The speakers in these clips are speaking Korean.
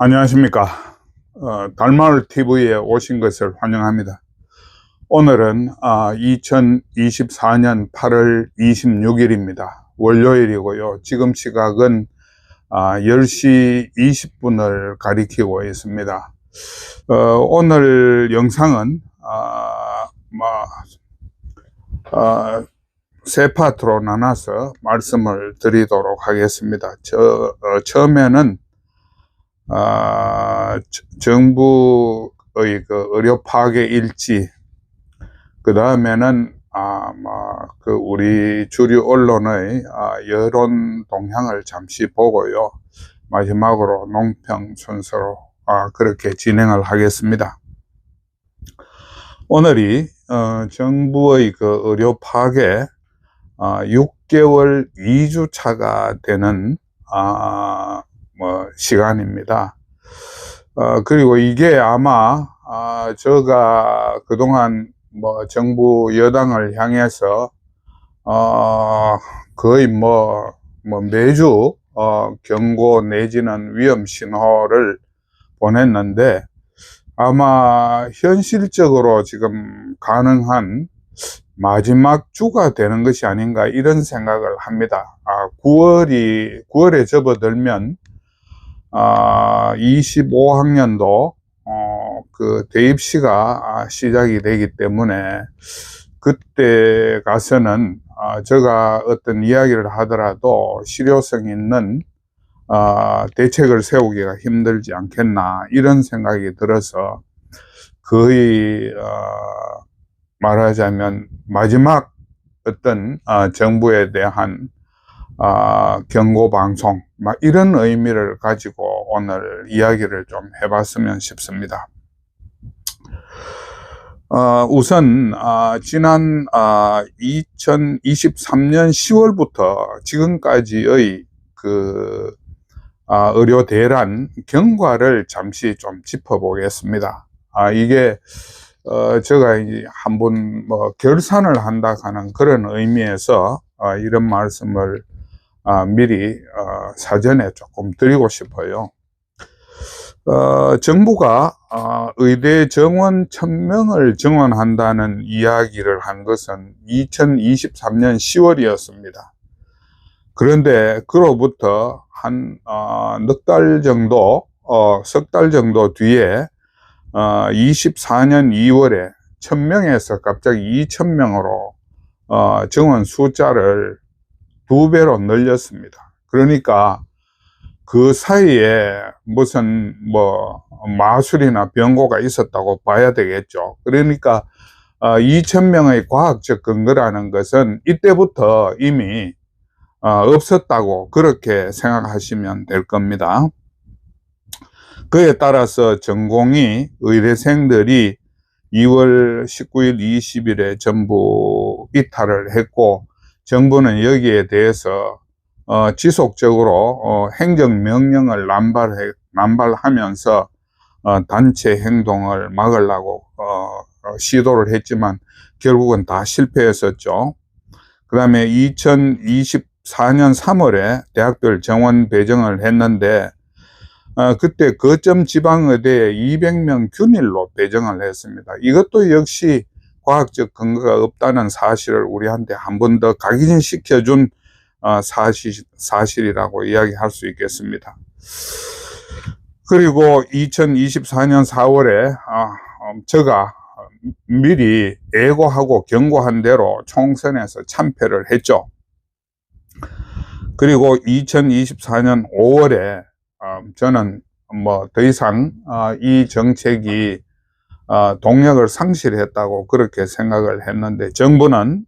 안녕하십니까. 달마을 TV에 오신 것을 환영합니다. 오늘은 2024년 8월 26일입니다. 월요일이고요. 지금 시각은 10시 20분을 가리키고 있습니다. 오늘 영상은 세 파트로 나눠서 말씀을 드리도록 하겠습니다. 처음에는 정부의 그 의료 파괴 일지, 그 다음에는 우리 주류 언론의 여론 동향을 잠시 보고요. 마지막으로 논평 순서로 그렇게 진행을 하겠습니다. 오늘이 정부의 그 의료 파괴 6개월 2주차가 되는 시간입니다. 그리고 이게 아마 제가 그동안 정부 여당을 향해서 거의 매주 경고 내지는 위험 신호를 보냈는데, 아마 현실적으로 지금 가능한 마지막 주가 되는 것이 아닌가, 이런 생각을 합니다. 9월에 접어들면 25학년도 그 대입시가 시작이 되기 때문에, 그때 가서는 제가 어떤 이야기를 하더라도 실효성 있는 대책을 세우기가 힘들지 않겠나, 이런 생각이 들어서 거의 말하자면 마지막 어떤 정부에 대한 경고 방송, 이런 의미를 가지고 오늘 이야기를 좀 해봤으면 싶습니다. 우선 지난 2023년 10월부터 지금까지의 그 의료 대란 경과를 잠시 좀 짚어보겠습니다. 이게 제가 이제 한번 결산을 한다 하는 그런 의미에서 이런 말씀을 미리 사전에 조금 드리고 싶어요. 정부가 의대 정원 1000명을 정원한다는 이야기를 한 것은 2023년 10월이었습니다. 그런데 그로부터 한 석 달 정도 뒤에 24년 2월에 1000명에서 갑자기 2000명으로 정원 숫자를 2배로 늘렸습니다. 그러니까 그 사이에 무슨 마술이나 변고가 있었다고 봐야 되겠죠. 그러니까 2000명의 과학적 근거라는 것은 이때부터 이미 없었다고 그렇게 생각하시면 될 겁니다. 그에 따라서 전공의 의대생들이 2월 19일, 20일에 전부 이탈을 했고, 정부는 여기에 대해서 지속적으로 행정명령을 남발하면서 단체 행동을 막으려고 시도를 했지만 결국은 다 실패했었죠. 그 다음에 2024년 3월에 대학별 정원 배정을 했는데, 그때 거점 지방의대에 200명 균일로 배정을 했습니다. 이것도 역시 과학적 근거가 없다는 사실을 우리한테 한 번 더 각인시켜준 사실이라고 이야기할 수 있겠습니다. 그리고 2024년 4월에 제가 미리 예고하고 경고한 대로 총선에서 참패를 했죠. 그리고 2024년 5월에 저는 더 이상 이 정책이 동력을 상실했다고 그렇게 생각을 했는데, 정부는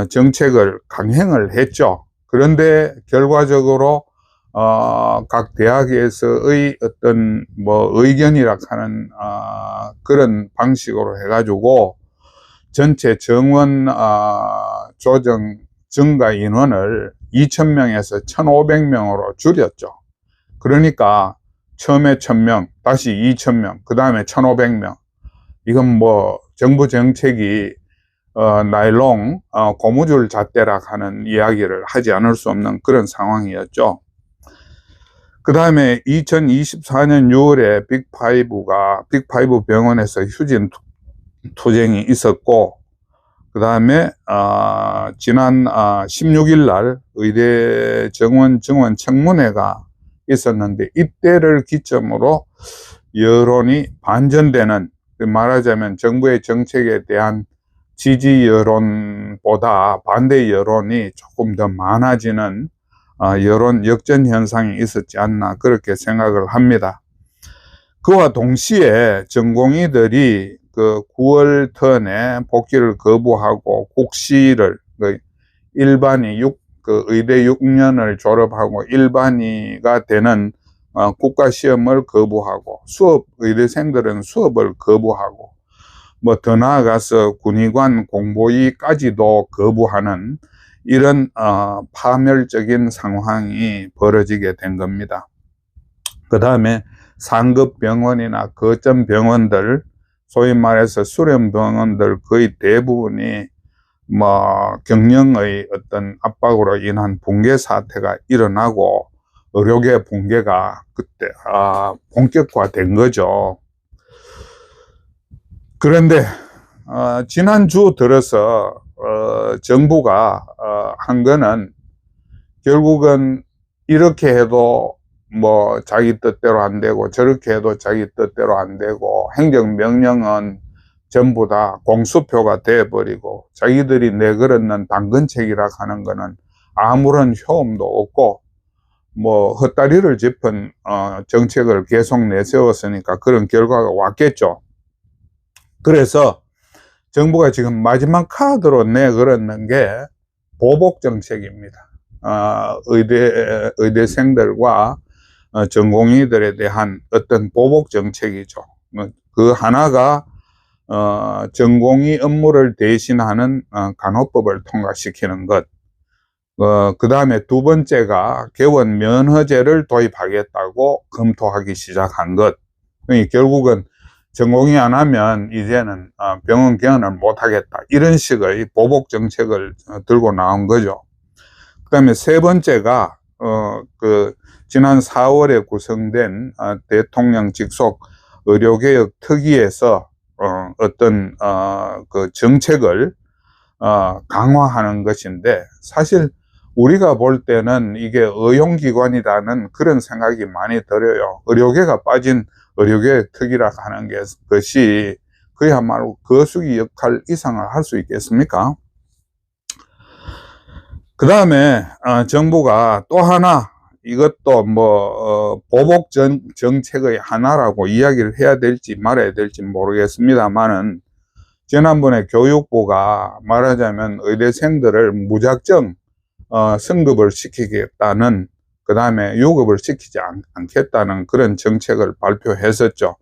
정책을 강행을 했죠. 그런데 결과적으로 각 대학에서의 어떤 의견이라 하는 그런 방식으로 해가지고 전체 정원 조정 증가 인원을 2000명에서 1500명으로 줄였죠. 그러니까 처음에 1000명, 다시 2000명, 그 다음에 1500명. 이건 정부 정책이 나일론 고무줄 잣대라 하는 이야기를 하지 않을 수 없는 그런 상황이었죠. 그 다음에 2024년 6월에 빅5 병원에서 휴진 투쟁이 있었고, 그 다음에 지난 16일 날 의대 정원 증원 청문회가 있었는데, 이때를 기점으로 여론이 반전되는, 말하자면 정부의 정책에 대한 지지 여론보다 반대 여론이 조금 더 많아지는 여론 역전 현상이 있었지 않나, 그렇게 생각을 합니다. 그와 동시에 전공의들이 그 9월 턴에 복귀를 거부하고 국시를, 일반이 의대 6년을 졸업하고 일반이가 되는 국가시험을 거부하고, 의대생들은 수업을 거부하고, 뭐 더 나아가서 군의관 공보위까지도 거부하는 이런 파멸적인 상황이 벌어지게 된 겁니다. 그 다음에 상급 병원이나 거점 병원들, 소위 말해서 수련 병원들 거의 대부분이 뭐 경영의 어떤 압박으로 인한 붕괴 사태가 일어나고, 의료계 붕괴가 그때 본격화된 거죠. 그런데 지난주 들어서 정부가 한 거는, 결국은 이렇게 해도 뭐 자기 뜻대로 안 되고, 저렇게 해도 자기 뜻대로 안 되고, 행정명령은 전부 다 공수표가 돼버리고, 자기들이 내걸었는 당근책이라 하는 거는 아무런 효험도 없고, 뭐 헛다리를 짚은 정책을 계속 내세웠으니까 그런 결과가 왔겠죠. 그래서 정부가 지금 마지막 카드로 내걸었는 게 보복 정책입니다. 의대생들과 전공의들에 대한 어떤 보복 정책이죠. 그 하나가 전공의 업무를 대신하는 간호법을 통과시키는 것. 그 다음에 두 번째가 개원 면허제를 도입하겠다고 검토하기 시작한 것. 결국은 전공의 안 하면 이제는 병원 개원을 못 하겠다, 이런 식의 보복 정책을 들고 나온 거죠. 그 다음에 세 번째가 지난 4월에 구성된 대통령 직속 의료개혁 특위에서 어떤 그 정책을 강화하는 것인데, 사실 우리가 볼 때는 이게 의용기관이라는 그런 생각이 많이 들어요. 의료계가 빠진 의료개혁 특위라 하는 것이 그야말로 거수기 역할 이상을 할 수 있겠습니까? 그 다음에 정부가 또 하나, 이것도 뭐 보복 정책의 하나라고 이야기를 해야 될지 말아야 될지 모르겠습니다만은, 지난번에 교육부가 말하자면 의대생들을 무작정 승급을 시키겠다는, 그 다음에 유급을 시키지 않겠다는 그런 정책을 발표했었죠.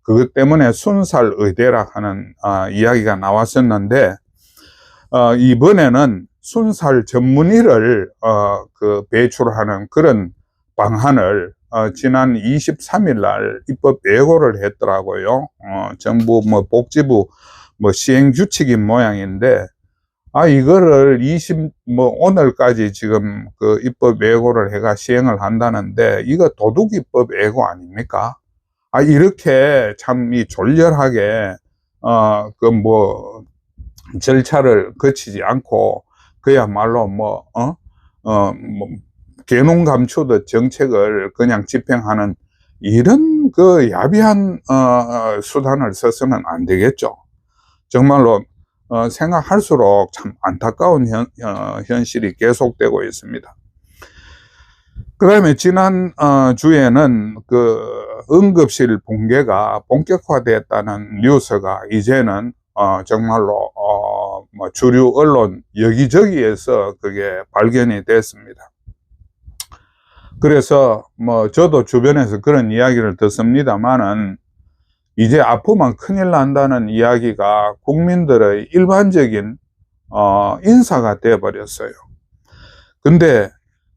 그것 때문에 순살 의대라 하는 이야기가 나왔었는데, 이번에는 순살 전문의를 배출하는 그런 방안을 지난 23일 날 입법 예고를 했더라고요. 정부 복지부 시행 규칙인 모양인데, 이거를 오늘까지 지금 그 입법 예고를 해가 시행을 한다는데, 이거 도둑 입법 예고 아닙니까? 이렇게 참 졸렬하게 절차를 거치지 않고 그야말로 개농 감추듯 정책을 그냥 집행하는 이런 그 야비한 수단을 써서는 안 되겠죠. 정말로 생각할수록 참 안타까운 현실이 계속되고 있습니다. 그 다음에 지난 주에는 그 응급실 붕괴가 본격화됐다는 뉴스가 이제는 정말로 주류 언론 여기저기에서 그게 발견이 됐습니다. 그래서 저도 주변에서 그런 이야기를 듣습니다만은, 이제 아프면 큰일 난다는 이야기가 국민들의 일반적인 인사가 되어 버렸어요. 근데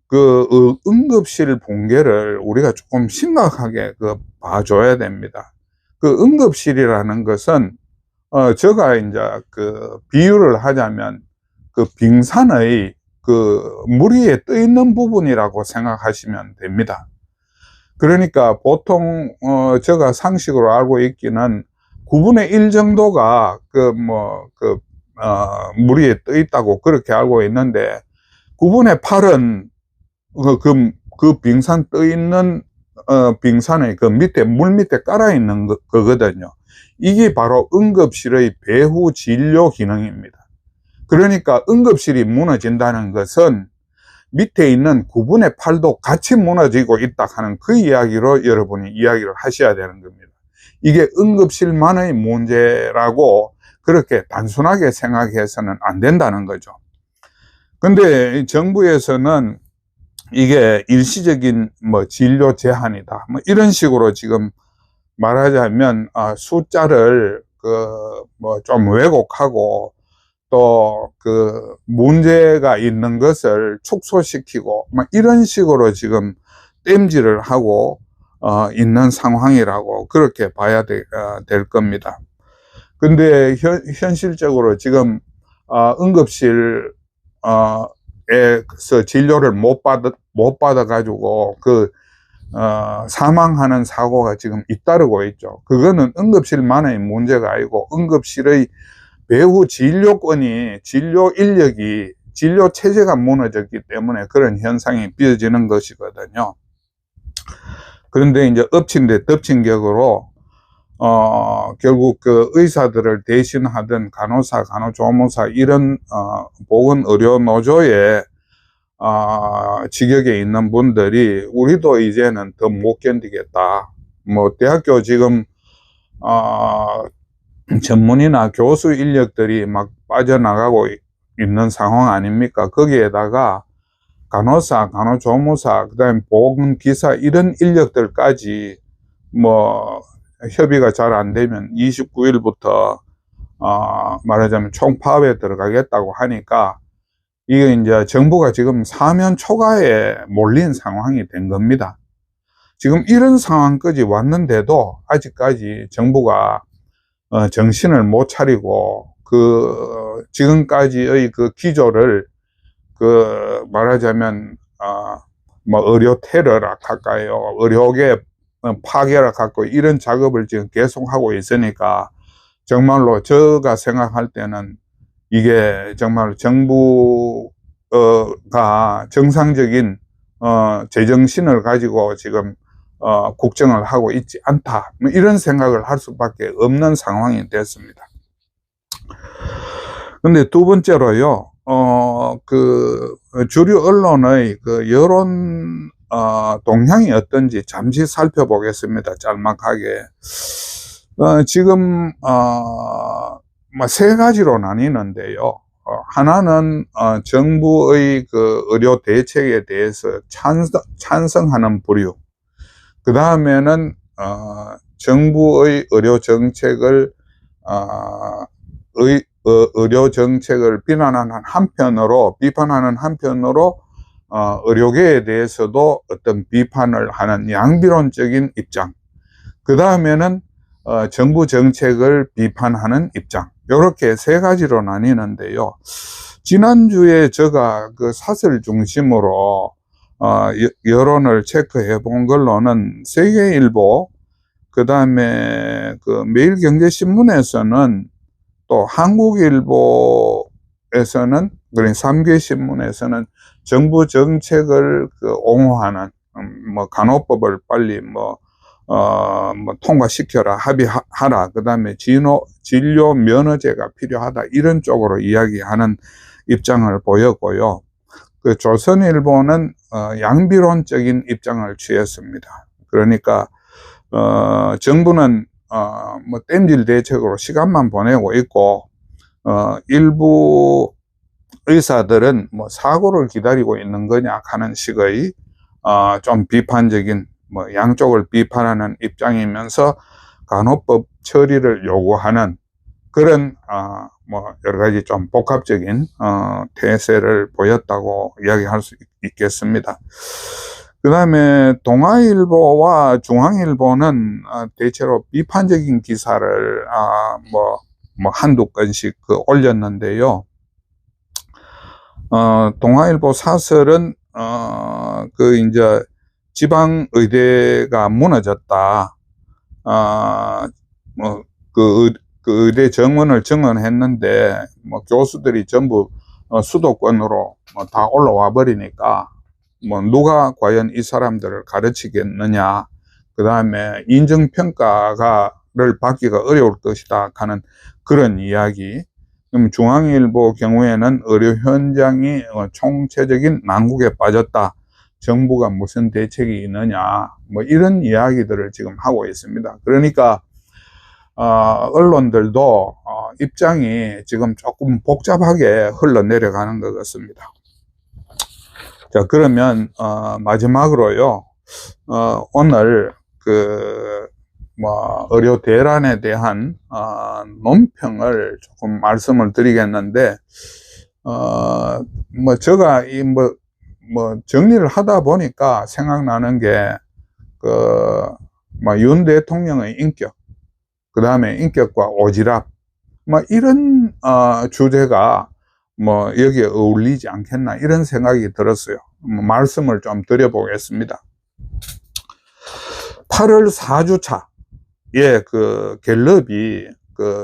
그 응급실 붕괴를 우리가 조금 심각하게 봐줘야 됩니다. 그 응급실이라는 것은 제가 이제 비유를 하자면 빙산의 물 위에 떠 있는 부분이라고 생각하시면 됩니다. 그러니까 보통 제가 상식으로 알고 있기는 9분의 1 정도가 물 위에 떠 있다고 그렇게 알고 있는데 9분의 8은 그 빙산 떠 있는 빙산의 그 밑에 물 밑에 깔아 있는 거거든요. 이게 바로 응급실의 배후 진료 기능입니다. 그러니까 응급실이 무너진다는 것은 밑에 있는 9분의 8도 같이 무너지고 있다 하는 그 이야기로 여러분이 이야기를 하셔야 되는 겁니다. 이게 응급실만의 문제라고 그렇게 단순하게 생각해서는 안 된다는 거죠. 근데 정부에서는 이게 일시적인 진료 제한이다, 이런 식으로 지금 말하자면 숫자를 좀 왜곡하고 또 문제가 있는 것을 축소시키고 이런 식으로 지금 땜질을 하고 있는 상황이라고 그렇게 봐야 될 겁니다. 근데 현실적으로 지금 응급실 에서 진료를 못 받아 가지고 사망하는 사고가 지금 잇따르고 있죠. 그거는 응급실만의 문제가 아니고 응급실의 배후 진료권이, 진료 인력이, 진료 체제가 무너졌기 때문에 그런 현상이 빚어지는 것이거든요. 그런데 이제 엎친 데 덮친 격으로 결국 그 의사들을 대신하던 간호사, 간호조무사 이런 보건의료노조의 직역에 있는 분들이 우리도 이제는 더 못 견디겠다. 대학교 지금 전문의나 교수 인력들이 막 빠져나가고 있는 상황 아닙니까? 거기에다가 간호사, 간호조무사, 그다음에 보건기사 이런 인력들까지 협의가 잘 안 되면 29일부터 말하자면 총파업에 들어가겠다고 하니까 이게 이제 정부가 지금 사면 초과에 몰린 상황이 된 겁니다. 지금 이런 상황까지 왔는데도 아직까지 정부가 정신을 못 차리고 지금까지의 기조를 말하자면 의료 테러라 할까요? 의료계 파괴라 갖고 이런 작업을 지금 계속하고 있으니까 정말로 제가 생각할 때는 이게 정말 정부가 정상적인 제정신을 가지고 지금 국정을 하고 있지 않다, 이런 생각을 할 수밖에 없는 상황이 됐습니다. 근데 두 번째로요, 주류 언론의 여론 동향이 어떤지 잠시 살펴보겠습니다. 짤막하게. 지금 세 가지로 나뉘는데요. 하나는 정부의 의료 대책에 대해서 찬성하는 부류. 그 다음에는 정부의 의료 정책을 비판하는 한편으로 의료계에 대해서도 어떤 비판을 하는 양비론적인 입장. 그 다음에는 정부 정책을 비판하는 입장. 이렇게 세 가지로 나뉘는데요. 지난주에 제가 사설 중심으로 여론을 체크해 본 걸로는 세계일보, 그 다음에 매일경제신문에서는 또 한국일보에서는, 그러니까 3개 신문에서는 정부 정책을 옹호하는, 간호법을 빨리 통과시켜라, 합의하라, 그 다음에 진료 면허제가 필요하다, 이런 쪽으로 이야기하는 입장을 보였고요. 조선일보는 양비론적인 입장을 취했습니다. 그러니까 정부는 땜질 대책으로 시간만 보내고 있고 일부 의사들은 사고를 기다리고 있는 거냐 하는 식의 좀 비판적인, 양쪽을 비판하는 입장이면서 간호법 처리를 요구하는 그런 여러 가지 좀 복합적인 태세를 보였다고 이야기할 수 있겠습니다. 그 다음에 동아일보와 중앙일보는 대체로 비판적인 기사를 한두 건씩 올렸는데요. 동아일보 사설은 이제 지방의대가 무너졌다. 그 의대 정원을 증원했는데, 교수들이 전부 수도권으를 다 올라와 버리니까, 누가 과연 이 사람들을 가르치겠느냐. 그 다음에 인정평가를 받기가 어려울 것이다 하는 그런 이야기. 그럼 중앙일보 경우에는 의료 현장이 총체적인 난국에 빠졌다. 정부가 무슨 대책이 있느냐. 이런 이야기들을 지금 하고 있습니다. 그러니까, 언론들도, 입장이 지금 조금 복잡하게 흘러내려가는 것 같습니다. 자, 그러면, 마지막으로요, 오늘, 의료 대란에 대한, 논평을 조금 말씀을 드리겠는데, 제가 정리를 하다 보니까 생각나는 게, 윤 대통령의 인격, 그 다음에 인격과 오지랖, 이런, 주제가, 여기에 어울리지 않겠나, 이런 생각이 들었어요. 말씀을 좀 드려보겠습니다. 8월 4주차에 갤럽이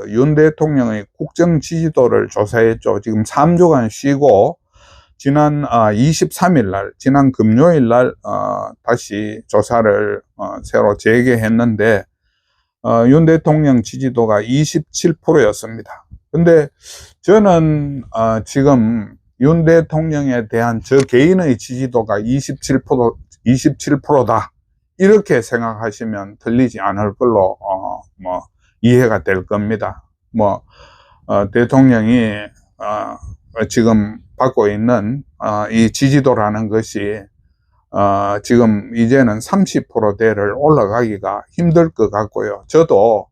윤 대통령의 국정 지지도를 조사했죠. 지금 3주간 쉬고, 지난 23일 날, 지난 금요일 날 다시 조사를 새로 재개했는데, 윤 대통령 지지도가 27%였습니다. 근데 저는 지금 윤 대통령에 대한 저 개인의 지지도가 27%다. 이렇게 생각하시면 틀리지 않을 걸로 이해가 될 겁니다. 대통령이 지금 받고 있는 이 지지도라는 것이 지금 이제는 30%대를 올라가기가 힘들 것 같고요. 저도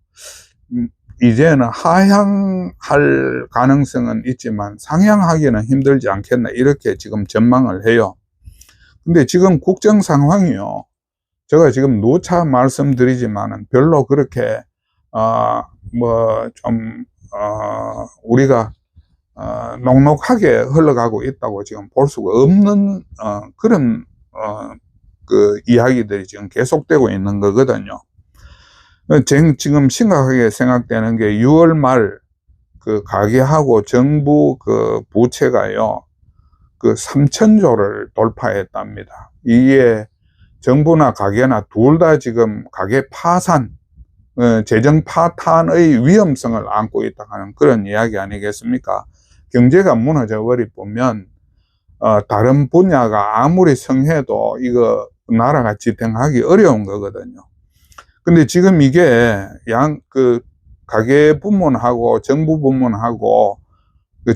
이제는 하향할 가능성은 있지만 상향하기는 힘들지 않겠나, 이렇게 지금 전망을 해요. 근데 지금 국정 상황이요, 제가 지금 누차 말씀드리지만은 별로 그렇게 우리가 녹록하게 흘러가고 있다고 지금 볼 수가 없는 그런 이야기들이 지금 계속되고 있는 거거든요. 지금 심각하게 생각되는 게 6월 말 가계하고 정부 부채가요, 3,000조를 돌파했답니다. 이게 정부나 가계나 둘 다 지금 가계 파산, 재정 파탄의 위험성을 안고 있다 하는 그런 이야기 아니겠습니까? 경제가 무너져 버리면 다른 분야가 아무리 성해도 이거 나라가 지탱하기 어려운 거거든요. 근데 지금 이게 가계 부문하고 정부 부문하고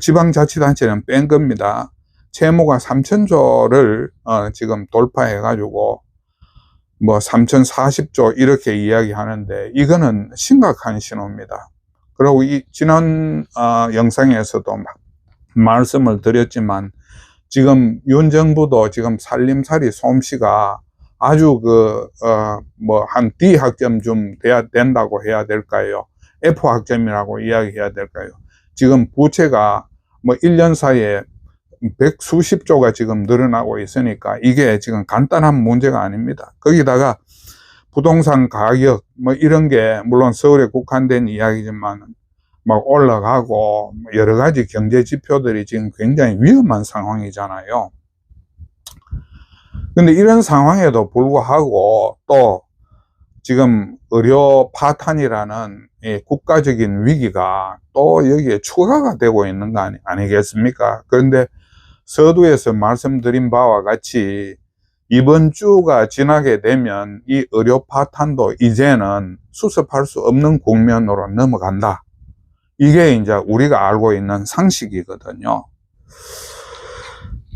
지방자치단체는 뺀 겁니다. 채무가 3,000조를 지금 돌파해 가지고 3,040조 이렇게 이야기하는데, 이거는 심각한 신호입니다. 그리고 지난 영상에서도 말씀을 드렸지만, 지금 윤 정부도 지금 살림살이 솜씨가 아주 한 D 학점 좀 된다고 해야 될까요? F 학점이라고 이야기해야 될까요? 지금 부채가 1년 사이에 100수십조가 지금 늘어나고 있으니까 이게 지금 간단한 문제가 아닙니다. 거기다가 부동산 가격 이런 게 물론 서울에 국한된 이야기지만 올라가고 여러 가지 경제 지표들이 지금 굉장히 위험한 상황이잖아요. 근데 이런 상황에도 불구하고 또 지금 의료 파탄이라는 국가적인 위기가 또 여기에 추가가 되고 있는 거 아니겠습니까? 그런데 서두에서 말씀드린 바와 같이 이번 주가 지나게 되면 이 의료 파탄도 이제는 수습할 수 없는 국면으로 넘어간다. 이게 이제 우리가 알고 있는 상식이거든요.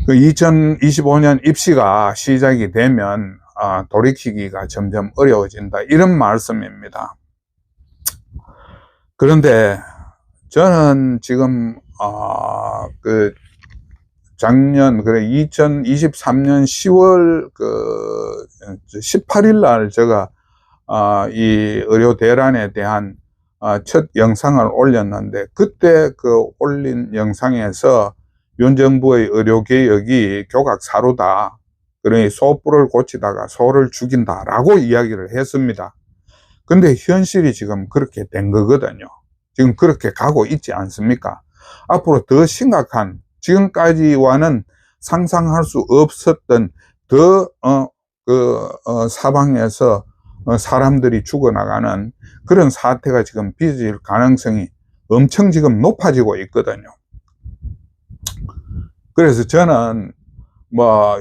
2025년 입시가 시작이 되면 돌이키기가 점점 어려워진다, 이런 말씀입니다. 그런데 저는 지금 작년 2023년 10월 18일 날 제가 이 의료 대란에 대한 첫 영상을 올렸는데, 그때 올린 영상에서 윤 정부의 의료개혁이 교각사루다. 그러니 소뿔을 고치다가 소를 죽인다라고 이야기를 했습니다. 근데 현실이 지금 그렇게 된 거거든요. 지금 그렇게 가고 있지 않습니까? 앞으로 더 심각한, 지금까지와는 상상할 수 없었던 더 사방에서 사람들이 죽어나가는 그런 사태가 지금 빚을 가능성이 엄청 지금 높아지고 있거든요. 그래서 저는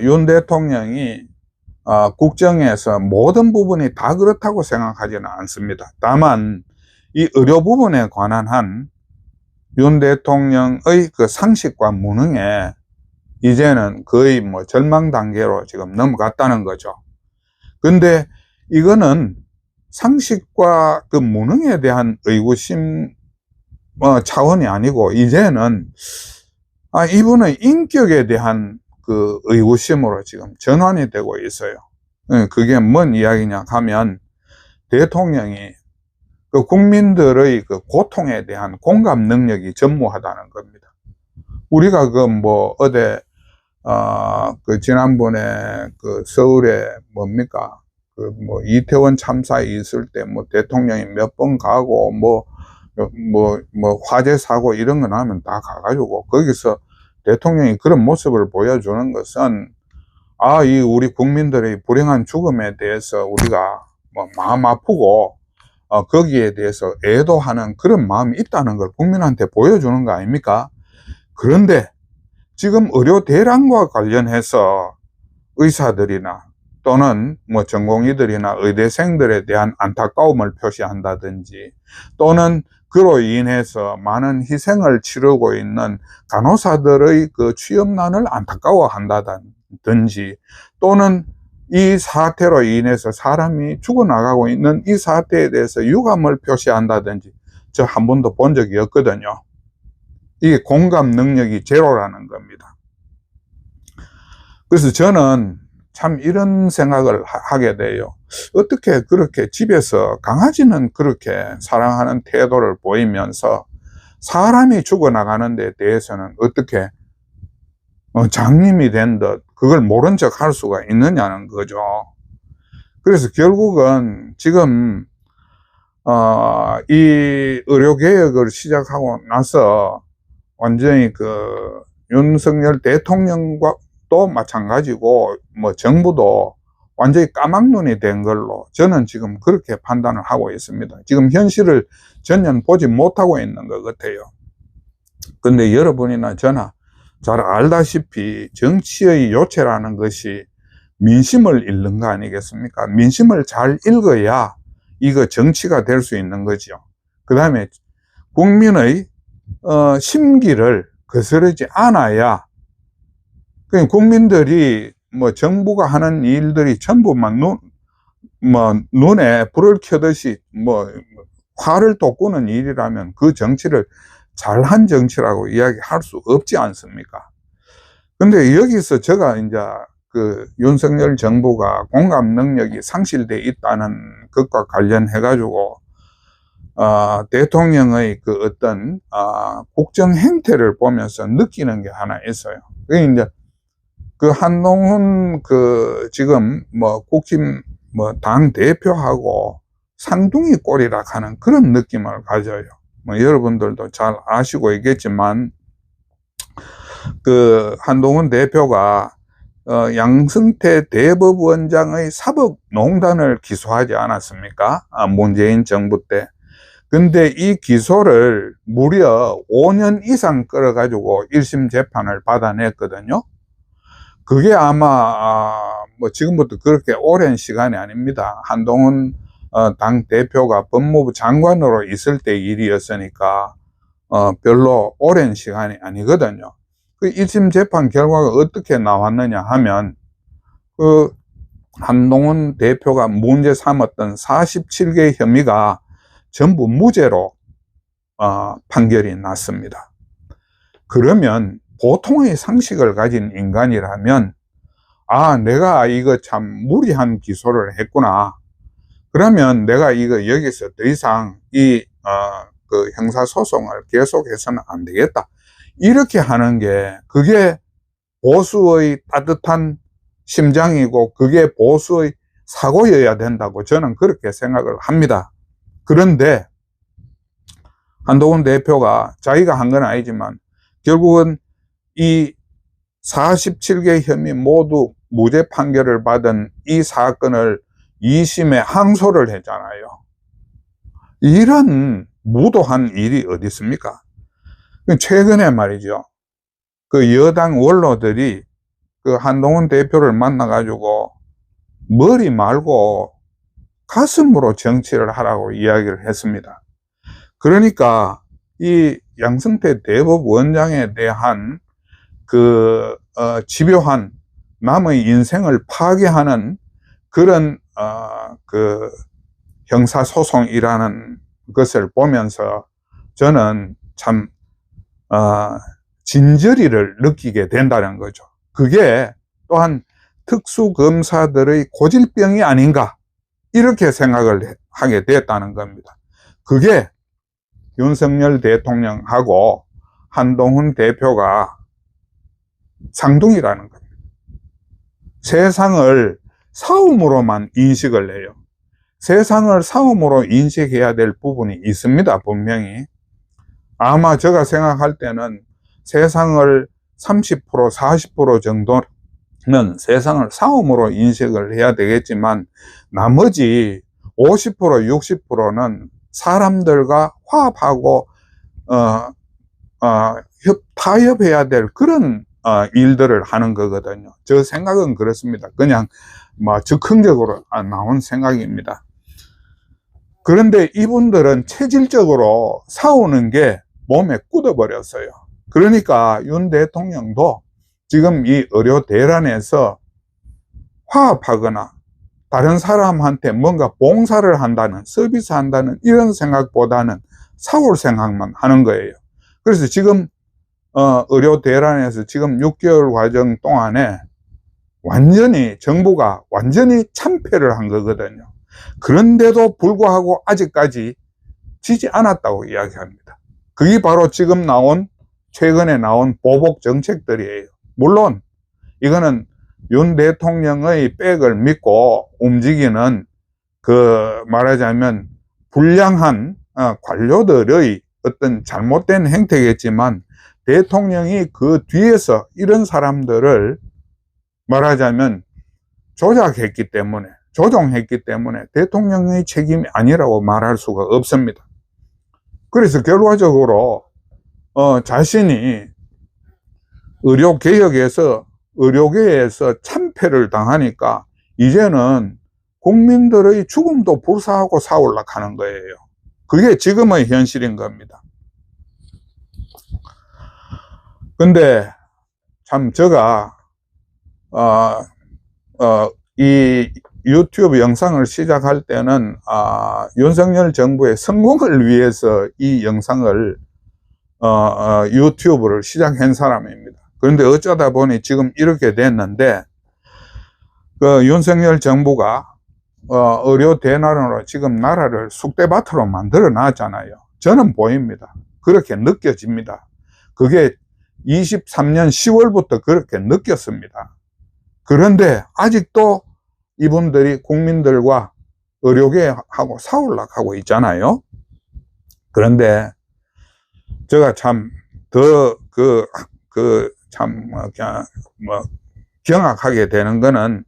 윤 대통령이 국정에서 모든 부분이 다 그렇다고 생각하지는 않습니다. 다만 이 의료 부분에 관한 한 윤 대통령의 그 상식과 무능에 이제는 거의 절망 단계로 지금 넘어갔다는 거죠. 근데 이거는 상식과 그 무능에 대한 의구심 차원이 아니고 이제는 이분의 인격에 대한 그 의구심으로 지금 전환이 되고 있어요. 그게 뭔 이야기냐 하면 대통령이 그 국민들의 그 고통에 대한 공감 능력이 전무하다는 겁니다. 우리가 어제 그 지난번에 그 서울에 이태원 참사에 있을 때 대통령이 몇 번 가고 화재 사고 이런 거 나면 다 가가지고 거기서 대통령이 그런 모습을 보여주는 것은 이 우리 국민들의 불행한 죽음에 대해서 우리가 마음 아프고 거기에 대해서 애도하는 그런 마음이 있다는 걸 국민한테 보여주는 거 아닙니까? 그런데 지금 의료 대란과 관련해서 의사들이나 또는 전공의들이나 의대생들에 대한 안타까움을 표시한다든지 또는 그로 인해서 많은 희생을 치르고 있는 간호사들의 그 취업난을 안타까워한다든지 또는 이 사태로 인해서 사람이 죽어나가고 있는 이 사태에 대해서 유감을 표시한다든지 저 한 번도 본 적이 없거든요. 이게 공감 능력이 제로라는 겁니다. 그래서 저는 참 이런 생각을 하게 돼요. 어떻게 그렇게 집에서 강아지는 그렇게 사랑하는 태도를 보이면서 사람이 죽어나가는 데 대해서는 어떻게 장님이 된 듯 그걸 모른 척 할 수가 있느냐는 거죠. 그래서 결국은 지금 이 의료개혁을 시작하고 나서 완전히 그 윤석열 대통령과도 마찬가지고 정부도 완전히 까막눈이 된 걸로 저는 지금 그렇게 판단을 하고 있습니다. 지금 현실을 전혀 보지 못하고 있는 것 같아요. 근데 여러분이나 저나 잘 알다시피 정치의 요체라는 것이 민심을 읽는 거 아니겠습니까? 민심을 잘 읽어야 이거 정치가 될 수 있는 거죠. 그 다음에 국민의 심기를 거스르지 않아야 국민들이 정부가 하는 일들이 전부만 눈에 불을 켜듯이 화를 돋구는 일이라면 그 정치를 잘한 정치라고 이야기할 수 없지 않습니까? 근데 여기서 제가 이제 그 윤석열 정부가 공감 능력이 상실되어 있다는 것과 관련해 가지고 대통령의 그 어떤 국정 행태를 보면서 느끼는 게 하나 있어요. 그게 이제 그 한동훈 그 지금 국힘 당 대표하고 상둥이 꼴이라 하는 그런 느낌을 가져요. 여러분들도 잘 아시고 있겠지만 그 한동훈 대표가 양승태 대법원장의 사법농단을 기소하지 않았습니까? 문재인 정부 때. 근데 이 기소를 무려 5년 이상 끌어가지고 1심 재판을 받아냈거든요. 그게 아마 지금부터 그렇게 오랜 시간이 아닙니다. 한동훈 당 대표가 법무부 장관으로 있을 때 일이었으니까 별로 오랜 시간이 아니거든요. 그 1심 재판 결과가 어떻게 나왔느냐 하면 그 한동훈 대표가 문제 삼았던 47개의 혐의가 전부 무죄로 판결이 났습니다. 그러면 보통의 상식을 가진 인간이라면 내가 이거 참 무리한 기소를 했구나. 그러면 내가 이거 여기서 더 이상 그 형사소송을 계속해서는 안 되겠다. 이렇게 하는 게 그게 보수의 따뜻한 심장이고 그게 보수의 사고여야 된다고 저는 그렇게 생각을 합니다. 그런데 한동훈 대표가 자기가 한 건 아니지만 결국은 이 47개 혐의 모두 무죄 판결을 받은 이 사건을 2심에 항소를 했잖아요. 이런 무도한 일이 어디 있습니까? 최근에 말이죠. 그 여당 원로들이 그 한동훈 대표를 만나가지고 머리 말고 가슴으로 정치를 하라고 이야기를 했습니다. 그러니까 이 양승태 대법원장에 대한 그 집요한 남의 인생을 파괴하는 그런 그 형사소송이라는 것을 보면서 저는 참 진저리를 느끼게 된다는 거죠. 그게 또한 특수검사들의 고질병이 아닌가 이렇게 생각을 하게 됐다는 겁니다. 그게 윤석열 대통령하고 한동훈 대표가 쌍둥이라는 겁니다. 세상을 싸움으로만 인식을 해요. 세상을 싸움으로 인식해야 될 부분이 있습니다. 분명히. 아마 제가 생각할 때는 세상을 30%, 40% 정도는 세상을 싸움으로 인식을 해야 되겠지만 나머지 50%, 60%는 사람들과 화합하고 타협해야 될 그런 일들을 하는 거거든요. 저 생각은 그렇습니다. 그냥 즉흥적으로 나온 생각입니다. 그런데 이분들은 체질적으로 싸우는 게 몸에 굳어버렸어요. 그러니까 윤 대통령도 지금 이 의료 대란에서 화합하거나 다른 사람한테 뭔가 봉사를 한다는, 서비스한다는 이런 생각보다는 싸울 생각만 하는 거예요. 그래서 지금 의료 대란에서 지금 6개월 과정 동안에 완전히 정부가 완전히 참패를 한 거거든요. 그런데도 불구하고 아직까지 지지 않았다고 이야기합니다. 그게 바로 지금 최근에 나온 보복 정책들이에요. 물론 이거는 윤 대통령의 백을 믿고 움직이는 말하자면 불량한 관료들의 어떤 잘못된 행태겠지만 대통령이 그 뒤에서 이런 사람들을 말하자면 조종했기 때문에 대통령의 책임이 아니라고 말할 수가 없습니다. 그래서 결과적으로 자신이 의료계에서 참패를 당하니까 이제는 국민들의 죽음도 불사하고 싸우려고 하는 거예요. 그게 지금의 현실인 겁니다. 근데 참 제가 이 유튜브 영상을 시작할 때는 윤석열 정부의 성공을 위해서 이 영상을 유튜브를 시작한 사람입니다. 그런데 어쩌다 보니 지금 이렇게 됐는데 그 윤석열 정부가 의료 대란으로 지금 나라를 쑥대밭으로 만들어 놨잖아요. 저는 보입니다. 그렇게 느껴집니다. 그게 23년 10월부터 그렇게 느꼈습니다. 그런데 아직도 이분들이 국민들과 의료계하고 싸우려고 하고 있잖아요. 그런데 제가 참 경악하게 되는 거는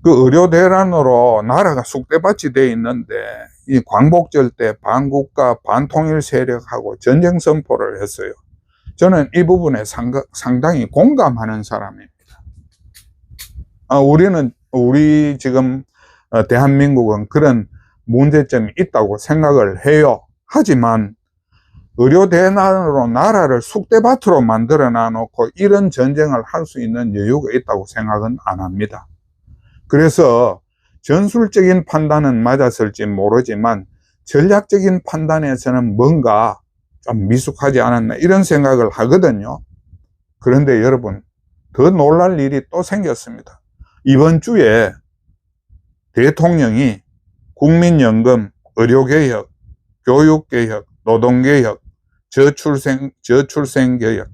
그 의료 대란으로 나라가 쑥대밭이 돼 있는데 이 광복절 때 반국가 반통일 세력하고 전쟁 선포를 했어요. 저는 이 부분에 상당히 공감하는 사람입니다. 우리 지금 대한민국은 그런 문제점이 있다고 생각을 해요. 하지만 의료 대란으로 나라를 쑥대밭으로 만들어 놔놓고 이런 전쟁을 할 수 있는 여유가 있다고 생각은 안 합니다. 그래서 전술적인 판단은 맞았을지 모르지만 전략적인 판단에서는 뭔가 좀 미숙하지 않았나 이런 생각을 하거든요. 그런데 여러분, 더 놀랄 일이 또 생겼습니다. 이번 주에 대통령이 국민연금, 의료개혁, 교육개혁, 노동개혁, 저출생개혁,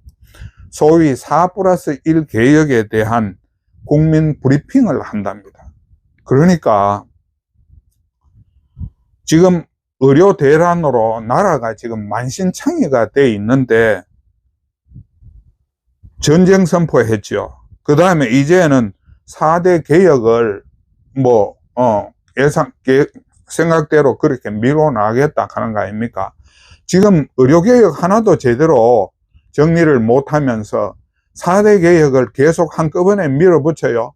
소위 4+1 개혁에 대한 국민 브리핑을 한답니다. 그러니까 지금 의료 대란으로 나라가 지금 만신창이가 돼 있는데 전쟁 선포했죠. 그 다음에 이제는 4대 개혁을 생각대로 그렇게 밀어나가겠다 하는 거 아닙니까? 지금 의료개혁 하나도 제대로 정리를 못하면서 4대 개혁을 계속 한꺼번에 밀어붙여요.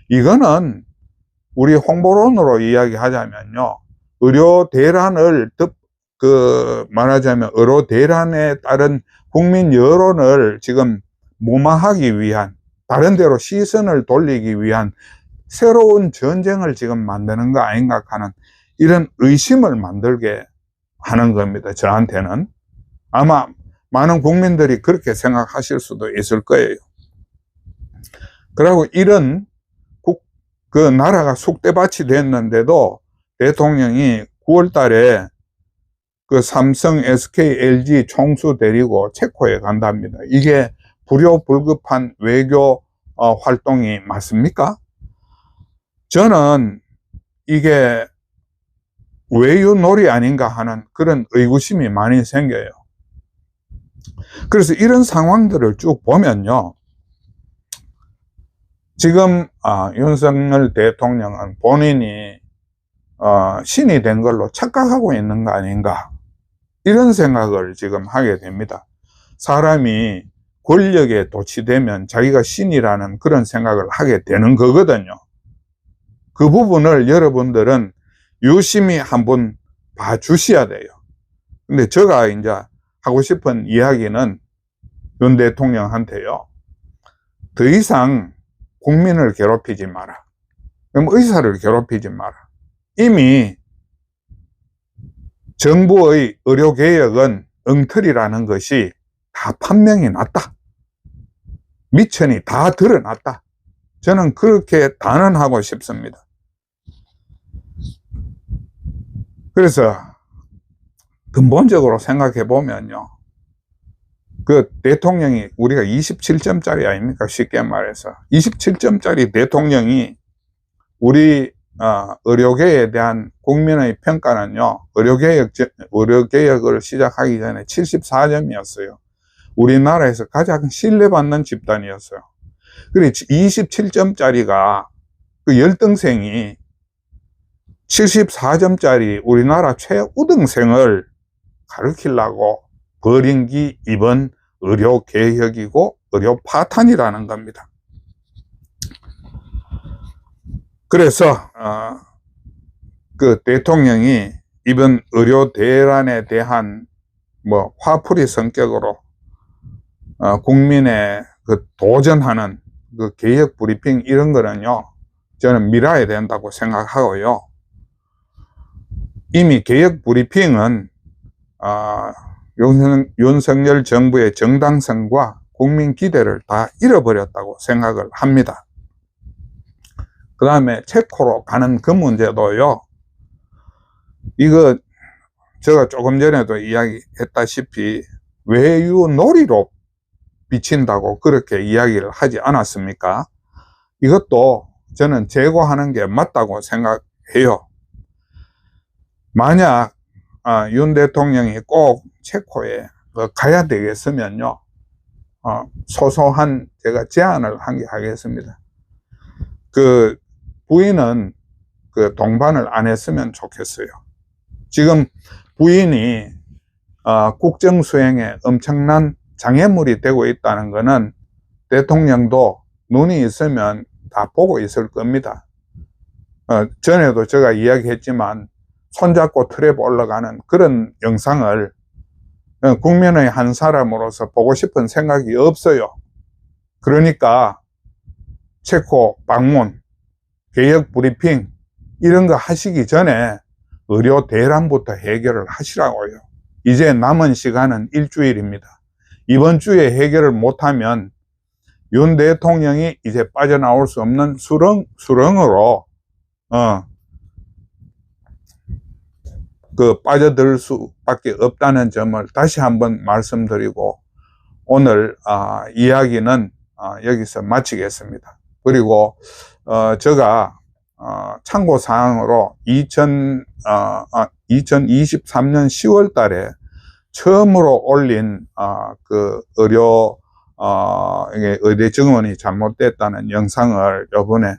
이거는 우리 홍보론으로 이야기하자면요, 의료 대란을 말하자면 의료 대란에 따른 국민 여론을 지금 무마하기 위한, 다른 데로 시선을 돌리기 위한 새로운 전쟁을 지금 만드는 거 아닌가 하는 이런 의심을 만들게 하는 겁니다. 저한테는. 아마 많은 국민들이 그렇게 생각하실 수도 있을 거예요. 그리고 이런 그 나라가 쑥대밭이 됐는데도 대통령이 9월 달에 그 삼성, SK, LG 총수 데리고 체코에 간답니다. 이게 불효불급한 외교 활동이 맞습니까? 저는 이게 외유놀이 아닌가 하는 그런 의구심이 많이 생겨요. 그래서 이런 상황들을 쭉 보면요, 지금 윤석열 대통령은 본인이 신이 된 걸로 착각하고 있는 거 아닌가, 이런 생각을 지금 하게 됩니다. 사람이 권력에 도취되면 자기가 신이라는 그런 생각을 하게 되는 거거든요. 그 부분을 여러분들은 유심히 한번 봐주셔야 돼요. 근데 제가 이제 하고 싶은 이야기는 윤 대통령한테요, 더 이상 국민을 괴롭히지 마라. 그럼 의사를 괴롭히지 마라. 이미 정부의 의료개혁은 엉터리라는 것이 다 판명이 났다. 미천이 다 드러났다. 저는 그렇게 단언하고 싶습니다. 그래서 근본적으로 생각해 보면요, 그 대통령이 우리가 27점짜리 아닙니까? 쉽게 말해서 27점짜리 대통령이 우리 의료계에 대한 국민의 평가는요, 의료개혁을 시작하기 전에 74점이었어요. 우리나라에서 가장 신뢰받는 집단이었어요. 그리고 27점짜리가 그 열등생이 74점짜리 우리나라 최우등생을 가르치려고 벌인 게 이번 의료개혁이고 의료 파탄이라는 겁니다. 그래서 그 대통령이 이번 의료 대란에 대한 화풀이 성격으로 국민의 그 도전하는 그 개혁 브리핑 이런 거는요, 저는 밀어야 된다고 생각하고요. 이미 개혁 브리핑은 윤석열 정부의 정당성과 국민 기대를 다 잃어버렸다고 생각을 합니다. 그 다음에 체코로 가는 그 문제도요, 이거 제가 조금 전에도 이야기했다시피 외유놀이로 비친다고 그렇게 이야기를 하지 않았습니까? 이것도 저는 제고하는 게 맞다고 생각해요. 만약 윤 대통령이 꼭 체코에 가야 되겠으면요, 소소한 제가 제안을 한 개 하겠습니다. 그 부인은 그 동반을 안 했으면 좋겠어요. 지금 부인이 국정 수행에 엄청난 장애물이 되고 있다는 것은 대통령도 눈이 있으면 다 보고 있을 겁니다. 전에도 제가 이야기했지만 손잡고 트랩 올라가는 그런 영상을 국민의 한 사람으로서 보고 싶은 생각이 없어요. 그러니까 체코 방문, 개혁 브리핑 이런 거 하시기 전에 의료 대란부터 해결을 하시라고요. 이제 남은 시간은 일주일입니다. 이번 주에 해결을 못하면 윤 대통령이 이제 빠져나올 수 없는 수렁으로 빠져들 수밖에 없다는 점을 다시 한번 말씀드리고 오늘 이야기는 여기서 마치겠습니다. 그리고 제가 참고 사항으로 2023년 10월 달에 처음으로 올린 그 이게 의대 증원이 잘못됐다는 영상을 이번에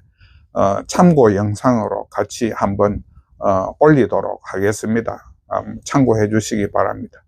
참고 영상으로 같이 한번 올리도록 하겠습니다. 참고해 주시기 바랍니다.